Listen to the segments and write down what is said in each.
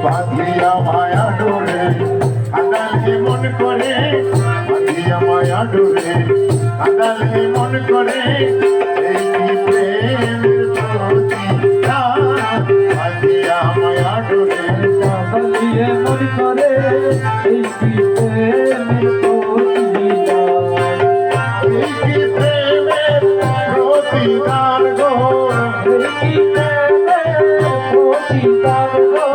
বাঁধিয়া মায়া ডোরে কাঁদালে মন করে, বাঁধিয়া মায়া ডোরে কাঁদালে মন করে, এই কি প্রেমের প্রতিদান। বাঁধিয়া মায়া ডোরে কাঁদালে মন করে, এই কি প্রেমের প্রতিদান। এই কি প্রেমের প্রতিদান গো, এই কি প্রেমের প্রতিদান গো।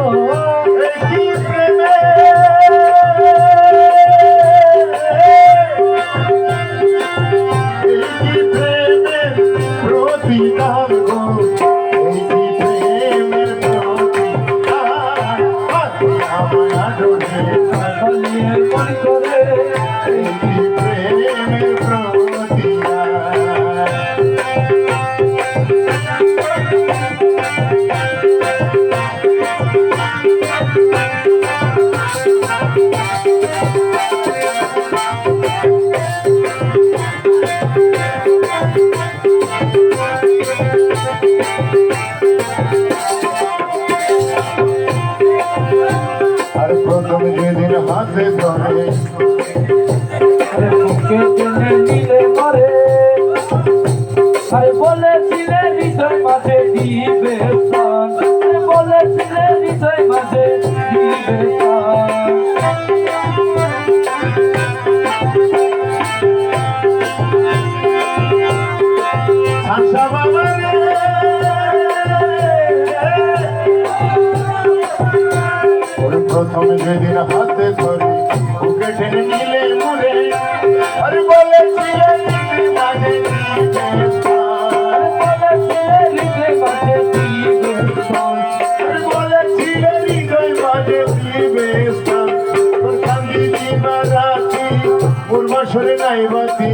হাতে ধরে বুকে টেনে নিলে মরে, বলেছিলে হৃদয় মাঝে দিবে প্রাণ, বলেছিলে হৃদয় মাঝে দিবে প্রাণ। আশা বাবা প্রথমে যেদিন হাতে ধরে বুকে টেনে নিলে মরে, আর বলেছিলে মাঝে বলেছিলে হৃদয় মাঝে দিবে স্থান। তোর কান্দি দিবা রাতি মোর বাসরে নাই বাতি,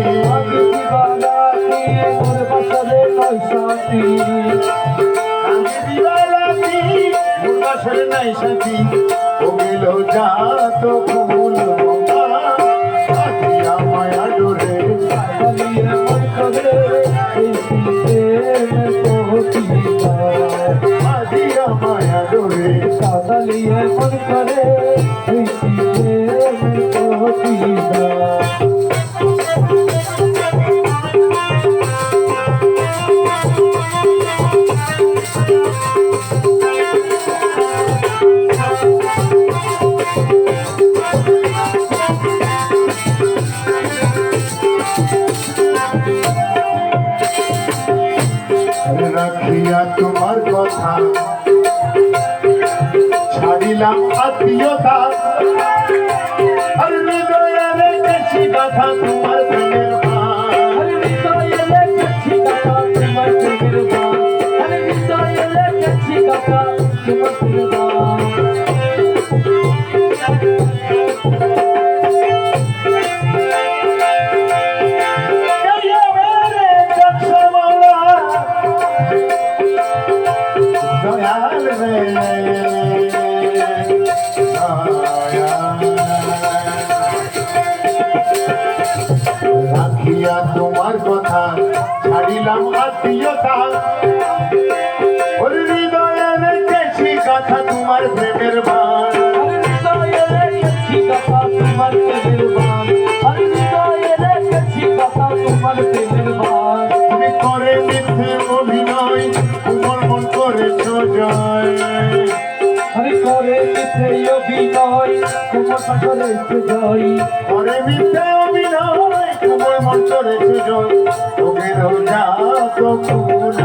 মোর বাসরে নাই শান্তি, কান্দি দিবা রাতি মোর বাসরে নাই শান্তি। ওগিল যাত ফুল বাঁধিয়া মায়া ডোরে কাঁদালে মন করে, এই কি প্রেমের প্রতিদান। বাঁধিয়া মায়া ডোরে কাঁদালে মন করে, এই কি প্রেমের প্রতিদান। রাখিয়া তোমার কথা ছাড়িলাম আত্মীয়তা, আর হৃদয়ে রেখেছি কথা তোমার প্রেমের ভার। হৃদয়ে লেখেছি কথা তোমার প্রেমের গান, হৃদয়ে লেখেছি কথা তোমার প্রেমের গান। রাখিয়া তোমার কথা ছাড়িলাম আত্মীয়তা, ওর হৃদয়ে রেখেছি কথা তোমার প্রেমের বান। হৃদয়ে লেখেছি কথা তোমার প্রেমের গান, হৃদয়ে লেখেছি কথা তোমার প্রেমের গান। তুমি করে মিথ্যে অভিনয় তোমার মন করেছ জয়, হরি করে মিথ্যে অভিনয় তোমার করেছে জয়। করে মিথ্যে অভিনয় তোমার মন করেছ জয়। ওগের যাত ফুল